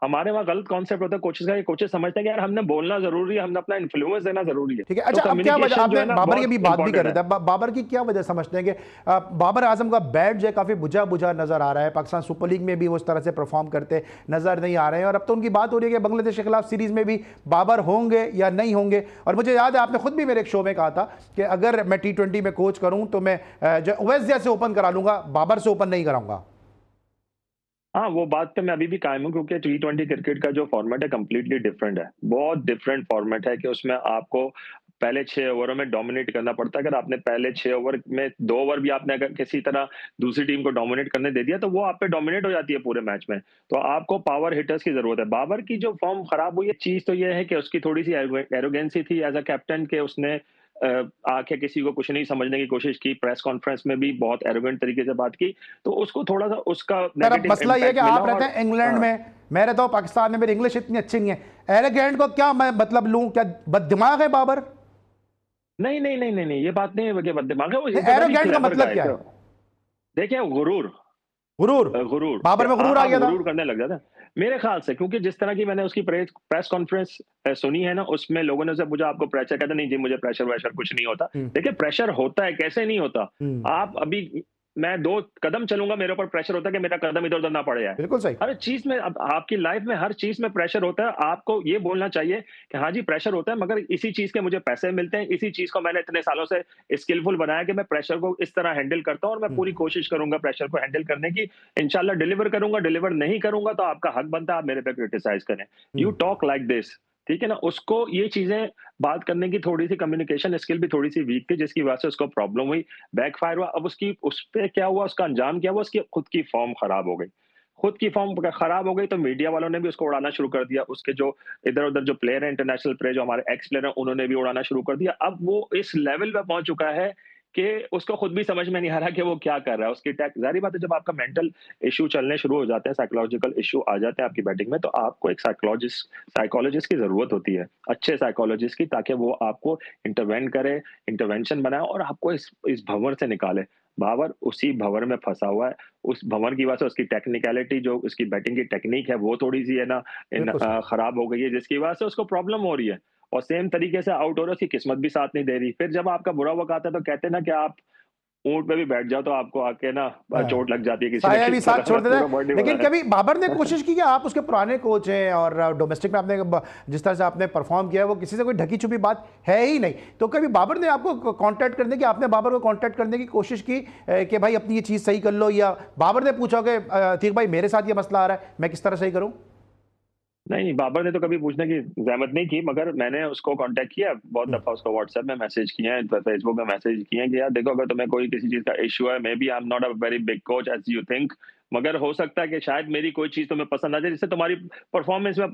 हमारे वहाँ गलत कॉन्सेप्ट होता है कोचेस का, कोचेस समझते हैं कि यार हमने बोलना जरूरी है, हमने अपना इन्फ्लुएंस देना जरूरी है। ठीक है। तो अच्छा, अब क्या वजह, कम्युनिकेशन जो आपने है ना बाबर की बहुत भी बात भी कर इंपॉर्टेंट रहे है। थे, बाबर की क्या वजह समझते हैं कि बाबर आजम का बैट जो है काफी बुझा बुझा नजर आ रहा है, पाकिस्तान सुपर लीग में भी वो उस तरह से परफॉर्म करते नजर नहीं आ रहे हैं, और अब तो उनकी बात हो रही है कि बांग्लादेश के खिलाफ सीरीज में भी बाबर होंगे या नहीं होंगे। और मुझे याद है आपने खुद भी मेरे एक शो में कहा था कि अगर मैं T20 में कोच करूं तो मैं जो ओवैसी से ओपन करा लूंगा, बाबर से ओपन नहीं कराऊंगा। हाँ, वो बात पे मैं अभी भी कायम हूँ, क्योंकि T20 क्रिकेट का जो फॉर्मेट है कंप्लीटली डिफरेंट है। बहुत डिफरेंट फॉर्मेट है कि उसमें आपको पहले 6 ओवरों में डोमिनेट करना पड़ता है। अगर आपने पहले 6 ओवर में 2 ओवर भी आपने अगर किसी तरह दूसरी टीम को डोमिनेट करने दे दिया, तो वो आप पे डोमिनेट हो जाती है पूरे मैच में। तो आपको पावर हिटर्स की ज़रूरत है। बाबर की जो फॉर्म खराब हुई है, चीज़ तो ये है कि उसकी थोड़ी-सी एरोगेंसी थी एज़ अ कैप्टन, के उसने आके किसी को कुछ नहीं समझने की कोशिश की। प्रेस कॉन्फ्रेंस में भी बहुत एरोगेंट तरीके से बात की, तो उसको थोड़ा-सा उसका सर, अब नेगेटिव मसला ये है कि इम्पैक्ट मिला। आप रहते और हैं इंग्लैंड हाँ। में, मैं रहता हूं पाकिस्तान में, मेरी इंग्लिश इतनी अच्छी नहीं है। एरोगेंट को क्या मैं मतलब लूं, क्या बददिमाग है बाबर? नहीं, नहीं, नहीं, नहीं, नहीं, ये बात नहीं है कि बददिमाग है, वो इज़ अ वेरी एरोगेंट का क्लेवर मतलब गाय। क्या है? तो देखिए गुरूर, गुरूर? गुरूर कि बाबर में गुरूर आ आप गया था? गुरूर करने लग जाते हैं। मेरे ख्याल से, क्योंकि जिस तरह की मैंने उसकी प्रेस कॉन्फ्रेंस सुनी है ना, उसमें लोगों ने उससे पूछा आपको प्रेशर, कहता नहीं जी मुझे प्रेशर-वेशर कुछ नहीं होता। हम्म। देखिए प्रेशर होता है, कैसे नहीं होता? हम्म। आप अभी, मैं 2 कदम चलूँगा मेरे ऊपर प्रेशर होता है कि मेरा कदम इधर-उधर ना पड़ जाए। बिल्कुल सही। हर चीज़ में, अब आपकी लाइफ में हर चीज़ में प्रेशर होता है। आपको ये बोलना चाहिए कि हाँ जी प्रेशर होता है, मगर इसी चीज़ के मुझे पैसे मिलते हैं, इसी चीज़ को मैंने इतने सालों से स्किलफुल बनाया कि मैं प्रेशर को इस तरह हैंडल करता हूँ, और मैं हम्म। पूरी कोशिश करूँगा प्रेशर को हैंडल करने की। इंशाल्लाह डिलीवर करूँगा, डिलीवर नहीं करूँगा तो आपका हक बनता है आप मेरे पे क्रिटिसाइज़ करें। You hmm. Talk like this, ठीक है ना? उसको ये चीज़ें बात करने की थोड़ी-सी कम्युनिकेशन स्किल भी थोड़ी-सी वीक थी, जिसकी वजह से उसको प्रॉब्लम हुई, बैकफायर हुआ। अब उसकी उसपे क्या हुआ, उसका अंजाम क्या हुआ, उसकी खुद की फ़ॉर्म खराब हो गई। खुद की फ़ॉर्म खराब हो गई तो मीडिया वालों ने भी उसको उड़ाना शुरू कर दिया। उसके जो इधर-उधर जो प्लेयर हैं, इंटरनेशनल प्लेयर जो हमारे एक्स प्लेयर हैं, उन्होंने भी उड़ाना शुरू कर दिया। अब वो इस लेवल पे पहुँच चुका है कि उसको खुद भी समझ में नहीं आ रहा कि वो क्या कर रहा है। उसकी ज़ाहिर-सी बात है, जब आपका मेंटल इश्यू चलने शुरू हो जाते हैं, साइकोलॉजिकल इश्यू आ जाते हैं आपकी बैटिंग में, तो आपको एक साइकोलॉजिस्ट की ज़रूरत होती है। अच्छे साइकोलॉजिस्ट की, ताकि वो आपको इंटरवेन करे, इंटरवेंशन बनाए और आपको इस भंवर से निकाले। बाबर उसी भंवर में फँसा हुआ है। उस भंवर की वजह से उसकी टेक्निकैलिटी, जो उसकी बैटिंग की टेक्नीक है, वो थोड़ी-सी है ना बिल्कुल सही। खराब हो गई है, जिसकी वजह से उसको प्रॉब्लम हो रही है। और सेम तरीके से आउट हो रहा है, उसकी किस्मत भी साथ नहीं दे रही। फिर जब आपका बुरा वक़्त आता है, तो कहते हैं ना कि आप ऊँट पे भी बैठ जाओ तो आपको आके ना हाँ, चोट लग जाती है, किसी न साया भी किसी साथ तरह छोड़ ना देता पूरा है। बॉडी लेकिन बना कभी बाबर ने है। कोशिश की कि आप उसके पुराने कोच हैं और डोमेस्टिक में आपने जिस तरह से आपने परफॉर्म किया है, वो किसी से कोई ढकी छुपी बात है ही नहीं, तो कभी बाबर ने आपको कांटेक्ट करने की, आपने बाबर को कांटेक्ट करने की कोशिश की कि भाई अपनी ये चीज़ सही कर लो, या बाबर ने पूछा कि ठीक भाई मेरे साथ ये मसला आ रहा है, मैं किस तरह सही करूं? नहीं, बाबर ने तो कभी पूछने की ज़हमत नहीं की, मगर मैंने उसको कॉन्टैक्ट किया, बहुत हम्म। दफ़ा उसको व्हाट्सएप में मैसेज किए हैं, फेसबुक में मैसेज किए हैं कि यार देखो, अगर तुम्हें कोई किसी चीज़ का इश्यू है, maybe I am not a very big coach as you think, मगर हो सकता है कि शायद मेरी कोई चीज़ तुम्हें पसंद आ जाए, जिससे तुम्हारी परफॉर्मेंस में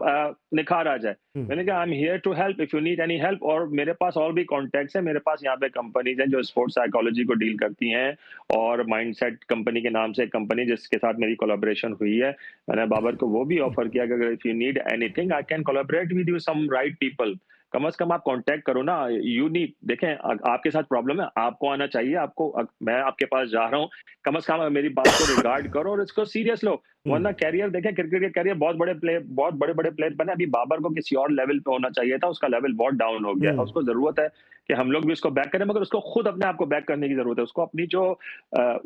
निखार आ जाए। हम्म। मैंने कहा I am here to help if you need any help, और मेरे पास और भी कॉन्टैक्ट्स हैं। मेरे पास यहाँ पे कंपनीज़ हैं जो स्पोर्ट्स साइकोलॉजी को डील करती हैं, और माइंडसेट कंपनी के नाम से एक कंपनी जिसके साथ मेरी कोलैबोरेशन हुई है। मैंने बाबर को वो भी ऑफर किया कि अगर if you need anything I can collaborate with you some right people. कम से कम आप कांटेक्ट करो ना। यू नीड, देखें आपके साथ प्रॉब्लम है, आपको आना चाहिए, आपको मैं आपके पास जा रहा हूँ, कम से कम मेरी बात को रिगार्ड करो और इसको सीरियस लो। वरना कैरियर देखें, क्रिकेट के कैरियर बहुत बड़े बड़े प्लेयर बने। अभी बाबर को किसी और लेवल पे होना चाहिए था, उसका लेवल बहुत डाउन हो गया है। हम्म। उसको जरूरत है कि हम लोग भी उसको बैक करें, मगर उसको खुद अपने आप को बैक करने की जरूरत है। उसको अपनी जो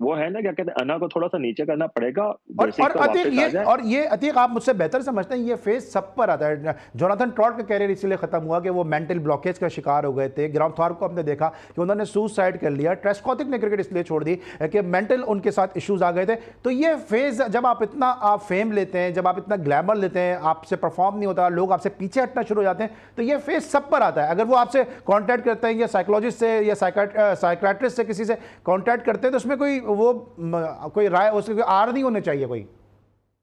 वो है ना, क्या कहते हैं, अना को थोड़ा सा नीचे करना पड़ेगा, और बेसिक पे अतीक वापस आ ये, जाए। और ये अतीक आप मुझसे बेहतर समझते हैं, ये फेज सब पर आता है। जोनाथन ट्रॉट का कैरियर इसलिए खत्म हुआ कि वो मेंटल ब्लॉकेज का शिकार हो गए थे। ग्राम थॉर्प को हमने देखा कि उन्होंने सुसाइड कर लिया। ट्रेस्कॉथिक ने क्रिकेट इसलिए छोड़ दी कि मेंटल उनके साथ इश्यूज आ गए थे। तो ये फेज, जब आप इतना आप फेम लेते हैं, जब आप इतना ग्लैमर लेते हैं, आपसे परफॉर्म नहीं होता, लोग आपसे पीछे हटना शुरू हो जाते हैं, तो ये फेज सब पर आता है। अगर वो आपसे कॉन्टैक्ट करते हैं या साइकोलॉजिस्ट से या साइकाट्रिस्ट से किसी से कॉन्टैक्ट करते हैं, तो उसमें कोई राय, उसकी आर नहीं होनी चाहिए कोई।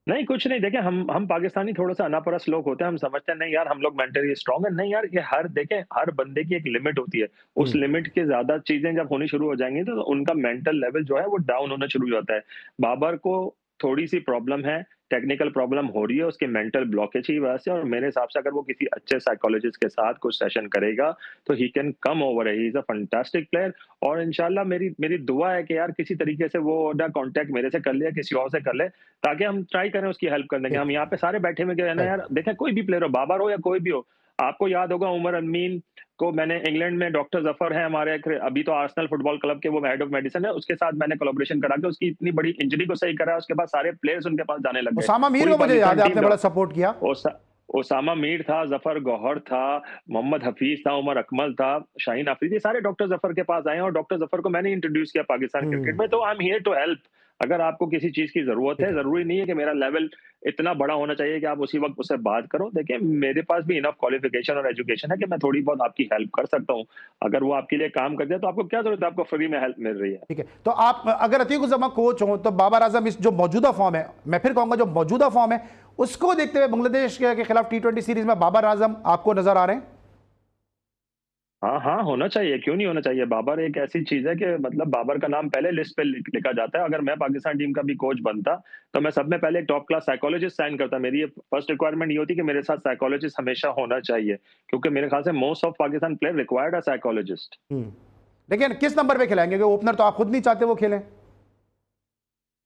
नहीं, कुछ नहीं। देखिए, हम पाकिस्तानी थोड़ा-सा अनापरस्त लोग होते हैं। हम समझते हैं नहीं यार, हम लोग मेंटली स्ट्रांग हैं। नहीं यार, ये देखें, हर बंदे की एक लिमिट होती है। उस लिमिट के ज़्यादा चीज़ें जब होनी शुरू हो जाएँगी, तो उनका मेंटल लेवल जो है वो डाउन होना शुरू हो जाता है। बाबर को थोड़ी-सी प्रॉब्लम है टेक्निकल प्रॉब्लम हो रही है उसकी मेंटल ब्लॉकेज की वजह से, और मेरे हिसाब से अगर वो किसी अच्छे साइकोलॉजिस्ट के साथ कुछ सेशन करेगा तो he can come over, he is a fantastic player. और इंशाल्लाह मेरी मेरी दुआ है कि यार किसी तरीके से वो ना कांटेक्ट मेरे से कर ले या किसी और से कर ले, ताकि हम ट्राई करें उसकी हेल्प करने की। हम यहाँ पे सारे बैठे हुए हैं ना यार, देखें कोई भी प्लेयर हो, बाबर हो या कोई भी हो, आपको याद होगा उमर अमीन को मैंने इंग्लैंड में, डॉक्टर जफर है हमारे, अभी तो आर्सेनल फुटबॉल क्लब के वो हेड ऑफ मेडिसिन है, उसके साथ मैंने कोलैबोरेशन करा के उसकी इतनी बड़ी इंजरी को सही करा, उसके बाद सारे प्लेयर्स उनके पास जाने लग गए। उसामा मीर को मुझे याद है आपने बड़ा सपोर्ट किया। ओसामा मीर था, जफर गौहर था, मोहम्मद हफीज था, उमर अकमल था, शाहीन अफरीदी, सारे डॉक्टर जफर के पास आए हैं और डॉक्टर जफर को मैंने इंट्रोड्यूस किया पाकिस्तान क्रिकेट में। तो I am here to help. अगर आपको किसी चीज की जरूरत है, जरूरी नहीं है कि मेरा लेवल इतना बड़ा होना चाहिए कि आप उसी वक्त उससे बात करो। देखिए मेरे पास भी इनफ क्वालिफिकेशन और एजुकेशन है कि मैं थोड़ी बहुत आपकी हेल्प कर सकता हूँ। अगर वो आपके लिए काम कर दे तो आपको क्या जरूरत है, आपको फ्री में हेल्प मिल रही है। ठीक है, तो आप अगर अतीकुज़्ज़मा कोच हो तो बाबर आजम इस जो मौजूदा फॉर्म है, मैं फिर कहूंगा जो मौजूदा फॉर्म है उसको देखते हुए बांग्लादेश के खिलाफ T20 सीरीज में बाबर आजम आपको नजर आ रहे हैं? हाँ हाँ, होना चाहिए, क्यों नहीं होना चाहिए। बाबर एक ऐसी चीज है कि मतलब बाबर का नाम पहले लिस्ट पे लिखा जाता है। अगर मैं पाकिस्तान टीम का भी कोच बनता तो मैं सब में पहले एक टॉप क्लास साइकोलॉजिस्ट साइन करता। मेरी ये फर्स्ट रिक्वायरमेंट ये होती कि मेरे साथ साइकोलॉजिस्ट हमेशा होना चाहिए, क्योंकि मेरे ख्याल से most of Pakistan player required a psychologist. लेकिन किस नंबर पे खिलाएंगे? ओपनर तो आप खुद नहीं चाहते वो खेलें।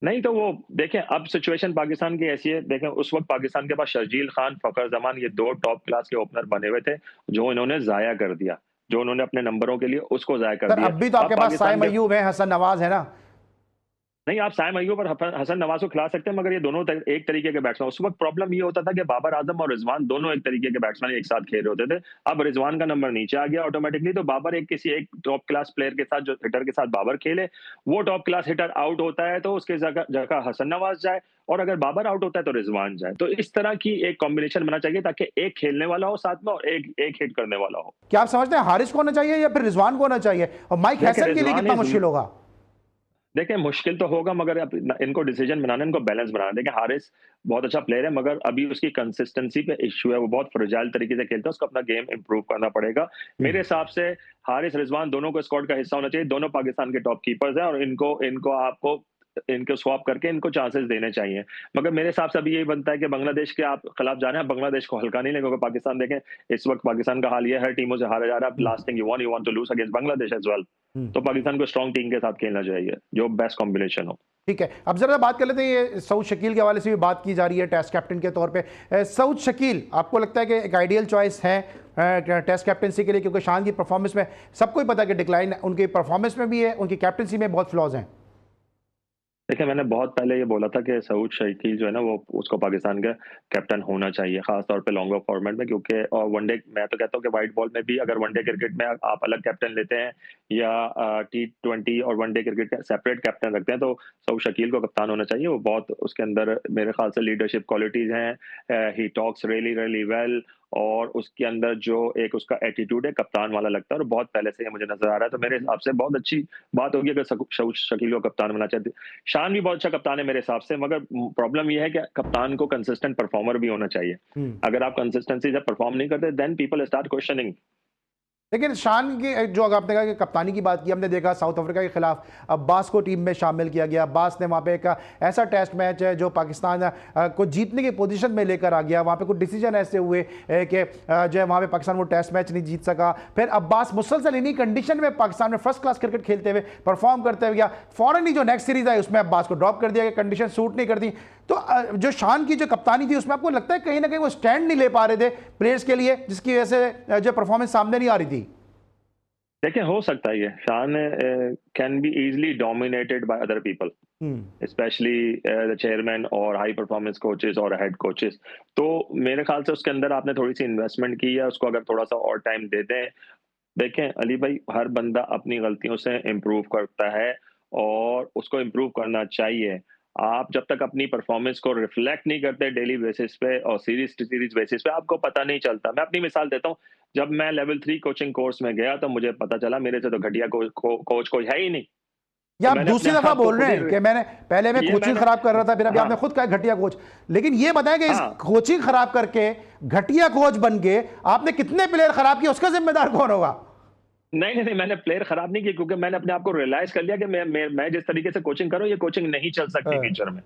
नहीं तो वो देखें, अब सिचुएशन पाकिस्तान की ऐसी है। देखें उस वक्त पाकिस्तान के पास शर्जील खान, फखर जमान, ये दो टॉप क्लास के ओपनर बने हुए थे जो इन्होंने जाया कर दिया, जो उन्होंने अपने नंबरों के लिए उसको जाया कर सर दिया। अब भी तो आपके पास साइम अय्यूब है, हसन नवाज है ना। नहीं, आप साइम अय्यूब और हसन नवाज को खिला सकते हैं, मगर ये दोनों एक तरीके के बैट्समैन। उस वक्त प्रॉब्लम ये होता था कि बाबर आजम और रिजवान दोनों एक तरीके के बैट्समैन एक साथ खेल रहे होते थे। अब रिजवान का नंबर नीचे आ गया ऑटोमेटिकली, तो बाबर किसी एक टॉप क्लास प्लेयर के साथ, जो हिटर के साथ बाबर खेले, वो टॉप क्लास हिटर आउट होता है तो उसके जगह हसन नवाज जाए, और अगर बाबर आउट होता है तो रिजवान जाए। तो इस तरह की एक कॉम्बिनेशन बनना चाहिए ताकि एक खेलने वाला हो साथ में और एक हिट करने वाला हो। क्या आप समझते हैं हारिस को होना चाहिए या फिर रिजवान को होना चाहिए? और माइक हैसन के लिए कितना मुश्किल होगा? देखिए मुश्किल तो होगा, मगर इनको डिसीजन बनाना, इनको बैलेंस बनाना। देखिए हारिस बहुत अच्छा प्लेयर है, मगर अभी उसकी कंसिस्टेंसी पे इश्यू है। वो बहुत फ्रेजाइल तरीके से खेलता है, उसको अपना गेम इंप्रूव करना पड़ेगा। मेरे हिसाब से हारिस, रिजवान दोनों को स्क्वाड का हिस्सा होना चाहिए। दोनों पाकिस्तान के टॉप कीपर्स हैं और इनको स्वैप करके इनको चांसेस देने चाहिए। मगर मेरे हिसाब से अभी यही बनता है कि बांग्लादेश के आप खिलाफ जाना है, बांग्लादेश को हल्का नहीं लेंगे, क्योंकि पाकिस्तान देखें इस वक्त पाकिस्तान का हाल ये हर टीमों से हारा जा रहा है। Last thing you want to lose against Bangladesh as well. तो पाकिस्तान को स्ट्रॉन्ग टीम के साथ खेलना चाहिए जो बेस्ट कॉम्बिनेशन हो। ठीक है, अब जरा बात कर लेते हैं, ये सऊद शकील के हवाले से भी बात की जा रही है टेस्ट कैप्टन के तौर पे। सऊद शकील आपको लगता है कि एक आइडियल चॉइस है टेस्ट कैप्टनसी के लिए? क्योंकि शान की परफॉर्मेंस में सबको ही पता है कि डिक्लाइन उनकी परफॉर्मेंस में भी है, उनकी कैप्टनसी में बहुत फ्लॉज हैं। देखिए मैंने बहुत पहले ये बोला था कि सऊद शकील जो है ना, वो उसको पाकिस्तान का कैप्टन होना चाहिए, खासतौर पे लॉन्गर फॉर्मेट में। क्योंकि और वनडे, मैं तो कहता हूँ कि वाइट बॉल में भी अगर वनडे क्रिकेट में आप अलग कैप्टन लेते हैं या T20 और वनडे क्रिकेट का सेपरेट कैप्टन रखते हैं, तो सऊद शकील को कप्तान होना चाहिए। वो बहुत, उसके अंदर मेरे ख्याल से लीडरशिप क्वालिटीज हैं, ही टॉक्स रियली वेल, और उसके अंदर जो एक उसका एटीट्यूड है कप्तान वाला लगता है, और बहुत पहले से ये मुझे नजर आ रहा है। तो मेरे हिसाब से बहुत अच्छी बात होगी अगर सऊद शकील को कप्तान बनना चाहते। शान भी बहुत अच्छा कप्तान है मेरे हिसाब से, मगर प्रॉब्लम यह है कि कप्तान को कंसिस्टेंट परफॉर्मर भी होना चाहिए। अगर आप कंसिस्टेंसी से परफॉर्म नहीं करते देन पीपल स्टार्ट क्वेश्चनिंग। लेकिन शान की जो आपने कहा कि कप्तानी की बात की, हमने देखा साउथ अफ्रीका के खिलाफ अब्बास को टीम में शामिल किया गया। अब्बास ने वहाँ पे एक ऐसा टेस्ट मैच है जो पाकिस्तान को जीतने की पोजीशन में लेकर आ गया। वहाँ पे कुछ डिसीजन ऐसे हुए कि जो है वहाँ पे पाकिस्तान वो टेस्ट मैच नहीं जीत सका। फिर अब्बास मुसलसल इन्हीं कंडीशन में पाकिस्तान में फर्स्ट क्लास क्रिकेट खेलते हुए परफॉर्म करते हुए गया। फॉरन ही जो नेक्स्ट सीरीज आई उसमें अब्बास को ड्रॉप कर दिया गया, कंडीशन सूट नहीं करती। तो जो शान की जो कप्तानी थी उसमें आपको लगता है कहीं ना कहीं वो स्टैंड नहीं ले पा रहे थे प्लेयर्स के लिए, जिसकी वजह से जो परफॉर्मेंस सामने नहीं आ रही थी? देखिए हो सकता है ये शान can be easily dominated by other people, specially the chairman और हाई परफॉर्मेंस कोचेस और हेड कोचेस। तो मेरे ख्याल से उसके अंदर आपने थोड़ी सी इन्वेस्टमेंट की है, उसको अगर थोड़ा सा और टाइम दे दें। देखें अली भाई, हर बंदा अपनी गलतियों से इम्प्रूव करता है और उसको इम्प्रूव करना चाहिए। आप जब तक अपनी परफॉर्मेंस को रिफ्लेक्ट नहीं करते डेली बेसिस पे और सीरीज टू सीरीज बेसिस पे, आपको पता नहीं चलता। मैं अपनी मिसाल देता हूँ, जब मैं लेवल 3 कोचिंग कोर्स में गया तो मुझे पता चला मेरे से तो घटिया कोच कोई है ही नहीं। या आप दूसरी दफा बोल रहे हैं कि मैंने पहले मैं कोचिंग खराब कर रहा था, फिर अभी आपने खुद कहा घटिया कोच। लेकिन ये बताएं कि इस कोचिंग खराब करके घटिया कोच बन के आपने कितने प्लेयर खराब किए, उसका जिम्मेदार कौन होगा? नहीं, मैंने प्लेयर खराब नहीं किया, क्योंकि मैंने अपने आप को रियलाइज कर लिया कि मैं जिस तरीके से कोचिंग कर रहा हूं ये कोचिंग नहीं चल सकती फ्यूचर में।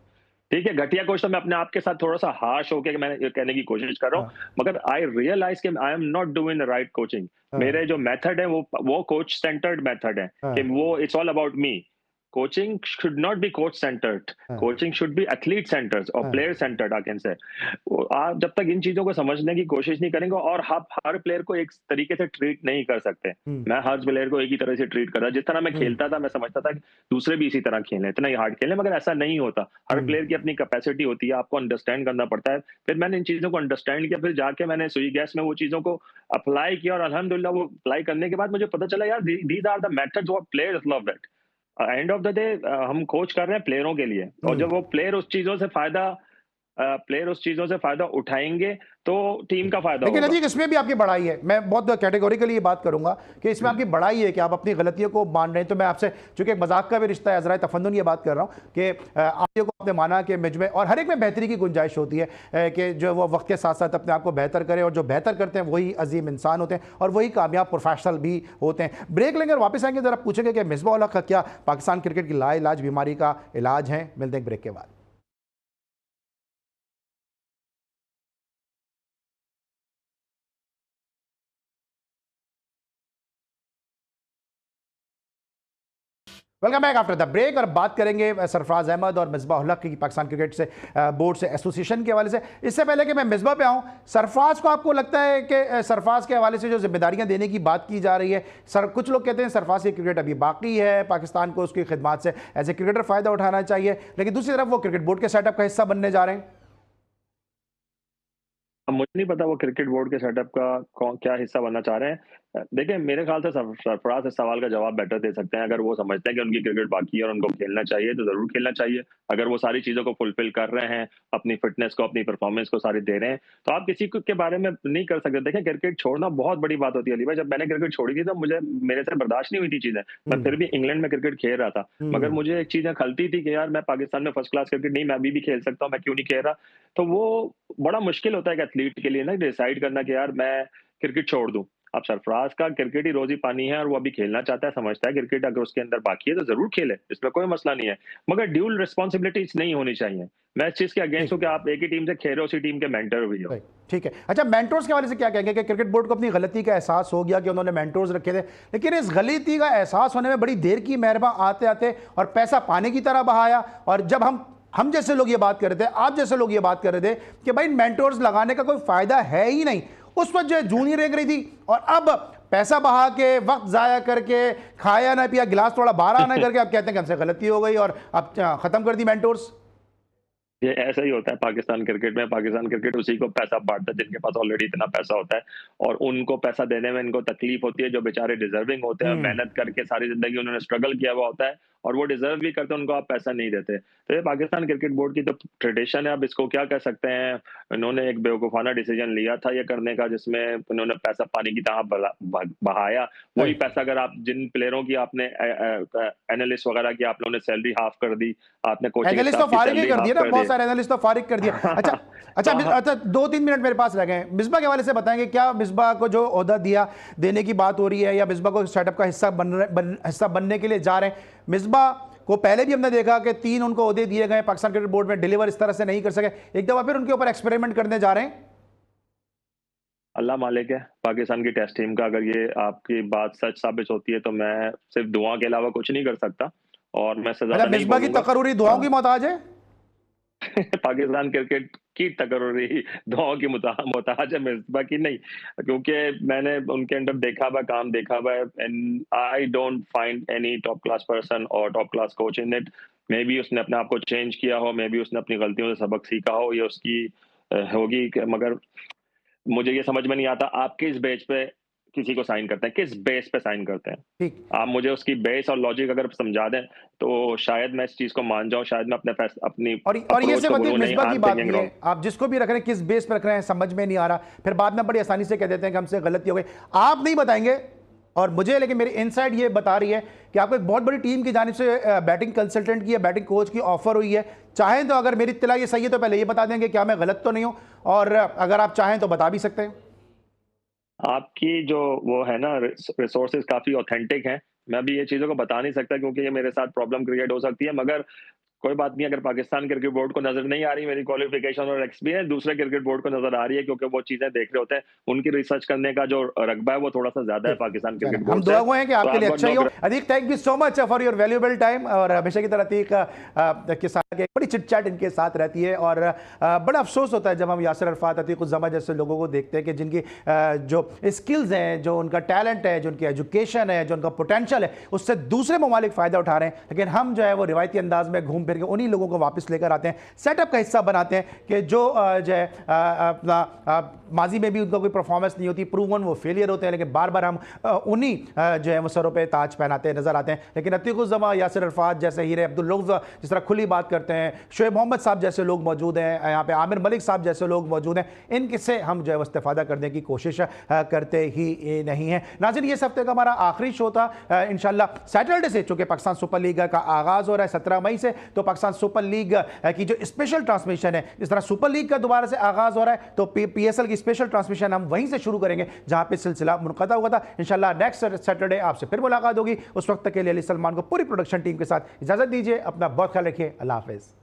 ठीक है, घटिया कोच तो मैं अपने आप के साथ थोड़ा-सा हार्श होके मैं ये कहने की कोशिश कर रहा हूँ, हाँ, मगर आई रियलाइज़ कि आई am not doing the right coaching. हाँ, मेरे जो मेथड है वो कोच सेंटर्ड मेथड है कि हाँ, वो it's all about me. Coaching should not be coach centred, हाँ, coaching should be athlete centred और हाँ, player centred I can say. आप जब तक इन चीज़ों को समझने की कोशिश नहीं करेंगे और आप हर प्लेयर को एक तरीके से ट्रीट नहीं कर सकते। हुँ, मैं हर प्लेयर को एक ही तरह से ट्रीट कर रहा जिस तरह मैं हुँ, खेलता था, मैं समझता था कि दूसरे भी इसी तरह खेलें, इतना ही हार्ड खेलें, मगर ऐसा नहीं होता। हर हुँ, प्लेयर की अपनी कैपेसिटी होती है, आपको अंडरस्टैंड करना पड़ता है। फिर मैंने इन चीज़ों को अंडरस्टैंड किया, फिर जाके मैंने सुई गैस में वो चीज़ों को अप्लाई किया और अल्हम्दुलिल्लाह वो अप्लाई करने के बाद मुझे पता चला यार these are the methods what players love it. End of the day हम कोच कर रहे हैं प्लेयरों के लिए और हुँ। जब वो प्लेयर उस चीज़ों से फ़ायदा उठाएँगे, तो टीम का फ़ायदा लेकिन होगा। अजीक इसमें भी आपकी बड़ाई है। मैं बहुत कैटेगोरिकली ये बात करूंगा कि इसमें आपकी बड़ाई है कि आप अपनी गलतियों को मान रहे हैं। तो मैं आपसे, चूंकि एक मजाक का भी रिश्ता है, अजराए तफन्नुन ये बात कर रहा हूं कि आप को आपने माना कि मुझ में और हर एक में बेहतरी की गुंजाइश होती है, कि जो वो वक्त के साथ साथ अपने आप को बेहतर करें, और जो बेहतर करते हैं वही अजीम इंसान होते हैं और वही कामयाब प्रोफेशनल भी होते हैं। ब्रेक लेंगे और वापस आएंगे, जरा पूछेंगे कि मिसबाह उल हक का क्या पाकिस्तान क्रिकेट की लाइलाज बीमारी का इलाज है। मिलते हैं ब्रेक के बाद। Welcome back after the break. और बात करेंगे सरफराज अहमद और मिसबाह उल हक की पाकिस्तान क्रिकेट से बोर्ड से एसोसिएशन के हवाले से। इससे पहले कि मैं मिसबाह पे आऊँ, सरफराज को आपको लगता है कि सरफराज के हवाले से जो जिम्मेदारियां देने की बात की जा रही है, कुछ लोग कहते हैं सरफराज की क्रिकेट अभी बाकी है, पाकिस्तान को उसकी खिदमात से एज ए क्रिकेटर फ़ायदा उठाना चाहिए, लेकिन दूसरी तरफ वो क्रिकेट बोर्ड के सेटअप का हिस्सा बनने जा रहे हैं। अब मुझे नहीं पता वो क्रिकेट बोर्ड के सेटअप का क्या हिस्सा बनना चाह रहे हैं। देखिए मेरे ख्याल से सरफराज इस सवाल का जवाब बेटर दे सकते हैं। अगर वो समझते हैं कि उनकी क्रिकेट बाकी है और उनको खेलना चाहिए तो जरूर खेलना चाहिए। अगर वो सारी चीजों को फुलफिल कर रहे हैं, अपनी फिटनेस को, अपनी परफॉर्मेंस को सारी दे रहे हैं, तो आप किसी के बारे में नहीं कर सकते। देखिए क्रिकेट छोड़ना बहुत बड़ी बात होती है अली भाई। जब मैंने क्रिकेट छोड़ी थी तो मुझे मेरे से बर्दाश्त नहीं हुई थी चीजें। मैं हम्म, फिर भी इंग्लैंड में क्रिकेट खेल रहा था, मगर हम्म, मुझे एक चीजें खलती थी कि यार मैं पाकिस्तान में फर्स्ट क्लास क्रिकेट नहीं, मैं अभी भी खेल सकता हूँ, मैं क्यों नहीं खेल रहा। तो वो बड़ा मुश्किल होता है एक एथलीट के लिए ना डिसाइड करना कि यार मैं क्रिकेट छोड़ दूं। अब सरफराज का क्रिकेट ही रोजी पानी है और वो अभी खेलना चाहता है, समझता है क्रिकेट अगर उसके अंदर बाकी है तो जरूर खेले, इसमें कोई मसला नहीं है। मगर ड्यूल रिस्पॉन्सिबिलिटीज नहीं होनी चाहिए। मैं इस चीज के अगेंस्ट ठीक हूँ कि आप एक ही टीम से खेल रहे हो, उसी टीम के मेंटर भी हो। है, ठीक है। अच्छा, मेंटोर्स के हवाले से क्या कहेंगे कि क्रिकेट बोर्ड को अपनी गलती का एहसास हो गया कि उन्होंने मेंटोर्स रखे थे, लेकिन इस गलती का एहसास होने में बड़ी देर की मेहरबा आते आते और पैसा पानी की तरह बहाया। और जब हम जैसे लोग ये बात कर रहे थे, आप जैसे लोग ये बात कर रहे थे कि भाई मेंटोर्स लगाने का कोई फायदा है ही नहीं, उस वक्त जो जूनियर रेंग रही थी, और अब पैसा बहा के, वक्त जाया करके, खाया ना पिया, गिलास थोड़ा बाहर आना करके आप कहते हैं कि हमसे गलती हो गई और अब खत्म कर दी मेंटोर्स। ये ऐसा ही होता है पाकिस्तान क्रिकेट में। पाकिस्तान क्रिकेट उसी को पैसा बाँटता है जिनके पास ऑलरेडी इतना पैसा होता है और उनको पैसा देने में इनको तकलीफ होती है। जो बेचारे डिजर्विंग होते हैं, हम्म, मेहनत करके सारी ज़िंदगी उन्होंने स्ट्रगल किया हुआ होता है और वो डिज़र्व भी करते हैं, उनको आप पैसा नहीं देते। तो ये पाकिस्तान क्रिकेट बोर्ड की तो ट्रेडिशन है, अब इसको क्या कह सकते हैं। इन्होंने एक बेवकूफ़ाना डिसीजन लिया था ये करने का, जिसमें उन्होंने पैसा पानी की तरह बहाया। वही राइट। पैसा अगर आप जिन प्लेयरों की आपने एनालिस्ट वगैरह की आप लोगों ने सैलरी हाफ कर दी, आपने कोचिंग एनालिस्ट तो स्टाफ की फारिग ही सैलरी कर दिए हाफ ना, कर बहुत दी। सारे एनालिस्ट तो फारिग कर दिए। अच्छा, अच्छा, तो अच्छा, 2-3 मिनट मेरे पास रह गए। मिसबा के हवाले से बताएंगे, क्या मिसबा को जो ओहदा दिया देने की बात हो रही है, या मिसबा को सेटअप का हिस्सा बनने के लिए जा रहे हैं? मिसबा को पहले भी हमने देखा कि 3 उनको ओहदे दिए गए, पाकिस्तान क्रिकेट बोर्ड में डिलीवर इस तरह से नहीं कर सके, एक दफा फिर उनके ऊपर एक्सपेरिमेंट करने जा रहे हैं। अल्लाह मालिक है पाकिस्तान की टेस्ट टीम का। अगर ये आपकी बात सच साबित होती है तो मैं सिर्फ दुआ के अलावा कुछ नहीं कर सकता और मैं इससे अच्छा, ज्यादा नहीं मिसबा की बोलूंगा। तकरूरी दुआओं की मोहताज है। पाकिस्तान क्रिकेट की तकर्री दुआओं की मोहताज है, मिसबा की नहीं। क्योंकि मैंने उनके अंदर देखा हुआ काम देखा हुआ है and I don't find any top class person और top class coach in it. Maybe उसने अपने आप को चेंज किया हो, मे बी उसने अपनी गलतियों से सबक सीखा हो, ये उसकी होगी मगर मुझे ये समझ में नहीं आता आप किस बेस पे किसी को साइन करते हैं, किस बेस पे साइन करते हैं। ठीक। आप मुझे उसकी बेस और लॉजिक अगर समझा दें तो शायद मैं इस चीज को मान जाऊं, शायद मैं अपनी और ये अप्रोच सिर्फ को अतीक बोलूं नहीं मिसबा आई की एम बात थिंकिंग नहीं रॉन्ग। है, आप जिसको भी रख रहे हैं किस बेस पर रख रहे हैं समझ में नहीं आ रहा, फिर बाद में बड़ी आसानी से कह देते हैं कि हमसे गलती हो गई। आप नहीं बताएंगे और मुझे, लेकिन मेरी इनसाइड ये बता रही है कि आपको एक बहुत बड़ी टीम की जानिब से बैटिंग कंसल्टेंट की या बैटिंग कोच की ऑफर हुई है। चाहें तो, अगर मेरी इत्तला ये सही है तो पहले ये बता देंगे क्या मैं गलत तो नहीं हूं, और अगर आप चाहें तो बता भी सकते हैं। आपकी जो वो है ना रिसोर्सेज काफी ऑथेंटिक हैं। मैं भी ये चीजों को बता नहीं सकता क्योंकि ये मेरे साथ प्रॉब्लम क्रिएट हो सकती है, मगर कोई बात नहीं, अगर पाकिस्तान क्रिकेट बोर्ड को नजर नहीं आ रही मेरी क्वालिफिकेशन और एक्सपीरियंस, दूसरे क्रिकेट बोर्ड को नजर आ रही है, क्योंकि वो चीजें देख रहे होते हैं। उनकी रिसर्च करने का जो रकबा है वो थोड़ा सा ज्यादा है पाकिस्तान क्रिकेट हम बोर्ड से। दुआ हुए हैं कि तो आपके लिए आपको अच्छा ही हो। नौकर- Atiq, thank you so much for your valuable time, और हमेशा की तरह अतीक के साथ बड़ी चिट चैट इनके साथ रहती है, और बड़ा अफसोस होता है जब हम यासिर अरफात, अतीक उज़्ज़मा जैसे लोगों को देखते हैं कि जिनकी जो स्किल्स हैं, जो उनका टैलेंट है, जो उनकी एजुकेशन है, जो उनका पोटेंशियल है, उससे दूसरे ममालिक फ़ायदा उठा रहे हैं, लेकिन हम जो है वो रिवायती अंदाज में घूम फिर के उन्हीं लोगों को वापस लेकर आते हैं, सेटअप का हिस्सा बनाते हैं कि जो जो है अपना माजी में भी उनका कोई परफॉर्मेंस नहीं होती, प्रूवन वो फेलियर होते हैं, लेकिन बार बार हम उन्हीं जो है वो सरों पे ताज पहनाते नजर आते हैं। लेकिन अतीक उज़्ज़मा, यासिर अरफात जैसे हीरे, अब्दुल लौफ जिस तरह खुली बात करते हैं, शोएब मोहम्मद साहब जैसे लोग मौजूद हैं, यहाँ पे आमिर मलिक साहब जैसे लोग मौजूद हैं, इनसे हम जो है वो इस्तेफादा करने की कोशिश करते ही नहीं है। नाज़रीन, ये इस हफ्ते का हमारा आखिरी शो था। इंशाल्लाह सैटरडे से, चूंकि पाकिस्तान सुपर लीग का आगाज़ हो रहा है 17 मई से, तो पाकिस्तान सुपर लीग की जो स्पेशल ट्रांसमिशन है, जिस तरह सुपर लीग का दोबारा से आगाज़ हो रहा है, तो PSL की स्पेशल ट्रांसमिशन हम वहीं से शुरू करेंगे जहां पे सिलसिला मुनक़ता हुआ था। इंशाल्लाह नेक्स्ट सैटरडे आपसे फिर मुलाकात होगी। उस वक्त तक के लिए अली सलमान को पूरी प्रोडक्शन टीम के साथ इजाज़त दीजिए। अपना बहुत ख्याल रखिए। अल्लाह हाफ़िज़।